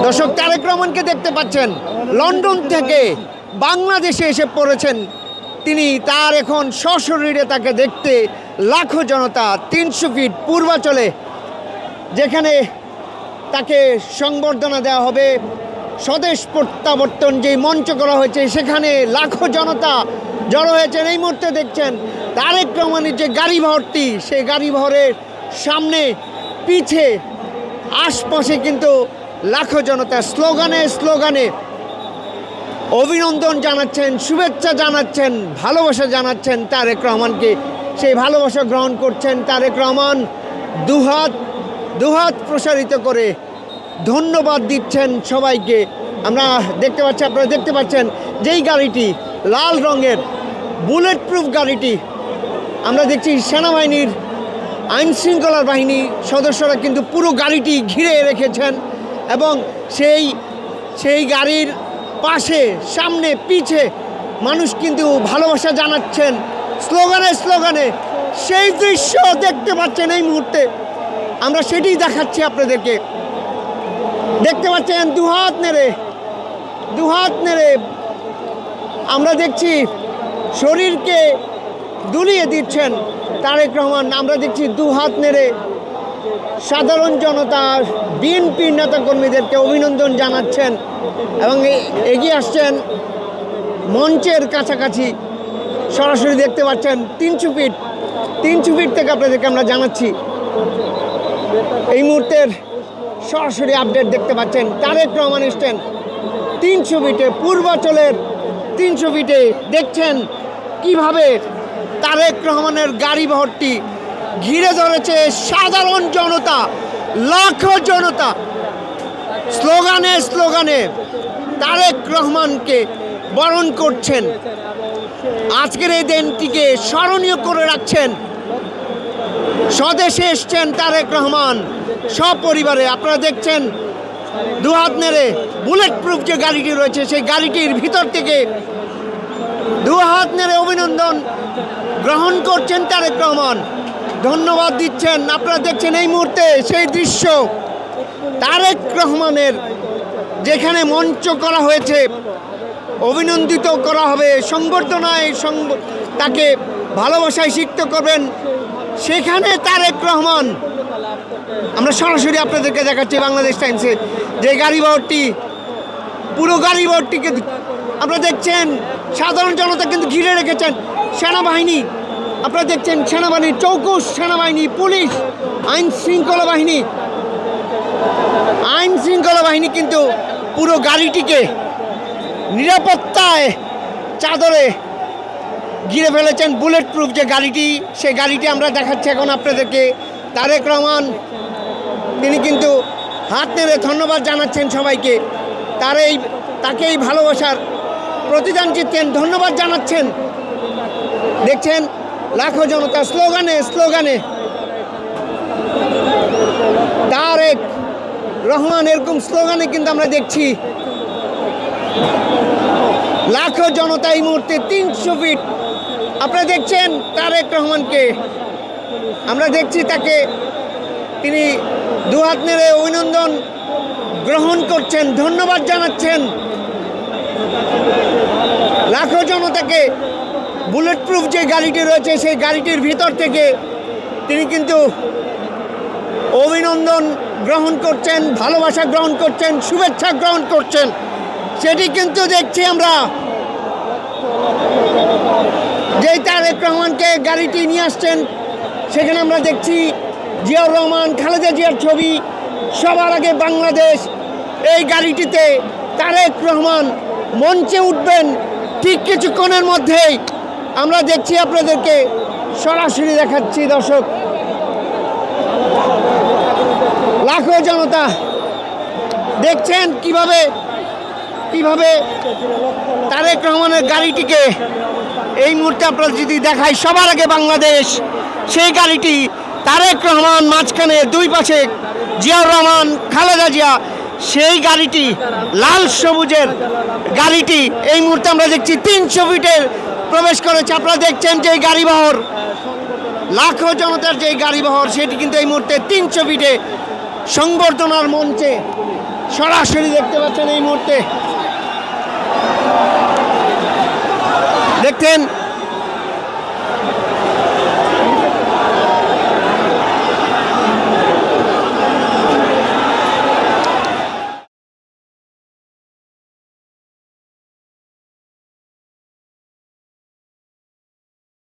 দর্শক, তারেক রহমানকে দেখতে পাচ্ছেন লন্ডন থেকে বাংলাদেশে এসে পড়েছেন তিনি। তার এখন সশরীরে তাকে দেখতে লাখো জনতা 300 ফিট পূর্বাচলে, যেখানে তাকে সংবর্ধনা দেওয়া হবে, স্বদেশ প্রত্যাবর্তন যে মঞ্চ করা হয়েছে সেখানে লাখো জনতা জড়ো হয়েছেন। এই মুহূর্তে দেখছেন তারেক রহমানের যে গাড়ি ভর্তি, সেই গাড়ি ভরের সামনে পিছে আশপাশে কিন্তু লাখো জনতা স্লোগানে স্লোগানে অভিনন্দন জানাচ্ছেন, শুভেচ্ছা জানাচ্ছেন, ভালোবাসা জানাচ্ছেন তারেক রহমানকে। সেই ভালোবাসা গ্রহণ করছেন তারেক রহমান, দুহাত প্রসারিত করে ধন্যবাদ দিচ্ছেন সবাইকে। আমরা দেখতে পাচ্ছি, আপনারা দেখতে পাচ্ছেন যেই গাড়িটি লাল রঙের বুলেট প্রুফ গাড়িটি, আমরা দেখছি সেনাবাহিনীর আইনশৃঙ্খলার বাহিনী সদস্যরা কিন্তু পুরো গাড়িটি ঘিরে রেখেছেন এবং সেই গাড়ির পাশে সামনে পিছে মানুষ কিন্তু ভালোবাসা জানাচ্ছেন স্লোগানে স্লোগানে। সেই দৃশ্য দেখতে পাচ্ছেন এই মুহূর্তে, আমরা সেটি দেখাচ্ছি আপনাদেরকে। দেখতে পাচ্ছেন দুহাত নেড়ে আমরা দেখছি শরীরকে দুলিয়ে দিচ্ছেন তারেক রহমান। আমরা দেখছি দুহাত নেড়ে সাধারণ জনতা, বিএনপির নেতাকর্মীদেরকে অভিনন্দন জানাচ্ছেন এবং এগিয়ে আসছেন মঞ্চের কাছাকাছি। সরাসরি দেখতে পাচ্ছেন 300 ফিট থেকে আপনাদেরকে আমরা জানাচ্ছি। এই মুহূর্তের সরাসরি আপডেট দেখতে পাচ্ছেন তারেক রহমান এসছেন 300 ফিটে, পূর্বাচলের 300 ফিটে। দেখছেন কিভাবে তারেক রহমানের গাড়ি ভর্তি ঘিরে ধরেছে সাধারণ জনতা, লাখো জনতা স্লোগানে স্লোগানে তারেক রহমানকে বরণ করছেন। আজকের এই দিনটিকে স্মরণীয় করে রাখছেন। স্বদেশে এসছেন তারেক রহমান সপরিবারে। আপনারা দেখছেন দুহাত নেড়ে বুলেট প্রুফ যে গাড়িটি রয়েছে সেই গাড়িটির ভিতর থেকে দুহাত নেড়ে অভিনন্দন গ্রহণ করছেন তারেক রহমান, ধন্যবাদ দিচ্ছেন। আপনারা দেখছেন এই মুহূর্তে সেই দৃশ্য, তারেক রহমানের যেখানে মঞ্চ করা হয়েছে, অভিনন্দিত করা হবে, সংবর্ধনায় তাকে ভালোবাসায় সিক্ত করবেন, সেখানে তারেক রহমান। আমরা সরাসরি আপনাদেরকে দেখাচ্ছি বাংলাদেশ টাইমসে যে গাড়ি ভর্তি, পুরো গাড়ি ভর্তিকে আপনারা দেখছেন সাধারণ জনতা কিন্তু ঘিরে রেখেছেন সেনাবাহিনী। আপনারা দেখছেন সেনাবাহিনী, চৌকুশ সেনাবাহিনী, পুলিশ, আইন শৃঙ্খলা বাহিনী কিন্তু পুরো গাড়িটিকে নিরাপত্তায় চাদরে ঘিরে ফেলেছেন। বুলেট প্রুফ যে গাড়িটি, সেই গাড়িটি আমরা দেখাচ্ছি এখন আপনাদেরকে। তারেক রহমান তিনি কিন্তু হাত নেড়ে ধন্যবাদ জানাচ্ছেন সবাইকে, তাকে এই ভালোবাসার প্রতিদান দিচ্ছেন, ধন্যবাদ জানাচ্ছেন। দেখছেন লাখো জনতা স্লোগানে স্লোগানে তারেক রহমান, এরকম স্লোগানে কিন্তু আমরা দেখছি লাখো জনতা এই মুহূর্তে 300 ফিট। আপনারা দেখছেন তারেক রহমানকে, আমরা দেখছি তাকে, তিনি দুহাত নেড়ে অভিনন্দন গ্রহণ করছেন, ধন্যবাদ জানাচ্ছেন লাখো জনতাকে। বুলেট প্রুফ যে গাড়িটি রয়েছে সেই গাড়িটির ভিতর থেকে তিনি কিন্তু অভিনন্দন গ্রহণ করছেন, ভালোবাসা গ্রহণ করছেন, শুভেচ্ছা গ্রহণ করছেন, সেটি কিন্তু দেখছি আমরা। যেই তারেক রহমানকে গাড়িটি নিয়ে আসছেন সেখানে আমরা দেখছি জিয়াউর রহমান, খালেদা জিয়ার ছবি, সবার আগে বাংলাদেশ। এই গাড়িটিতে তারেক রহমান মঞ্চে উঠবেন ঠিক কিছুক্ষণের মধ্যেই। আমরা দেখছি, আপনাদেরকে সরাসরি দেখাচ্ছি দর্শক, লাখো জনতা দেখছেন কিভাবে তারেক রহমানের গাড়িটিকে এই মুহূর্তে আপনারা যদি দেখাই, সবার আগে বাংলাদেশ, সেই গাড়িটি তারেক রহমান, মাঝখানে দুই পাশে জিয়াউর রহমান, খালেদা জিয়া, সেই গাড়িটি লাল সবুজের গাড়িটি এই মুহূর্তে আমরা দেখছি 300 ফিটের প্রবেশ করেছে। আপনারা দেখছেন যে গাড়িবহর, লাখো জনতার যে গাড়িবহর, সেটি কিন্তু এই মুহূর্তে 300 ফিটে সংবর্ধনার মঞ্চে সরাসরি দেখতে পাচ্ছেন এই মুহূর্তে দেখতেন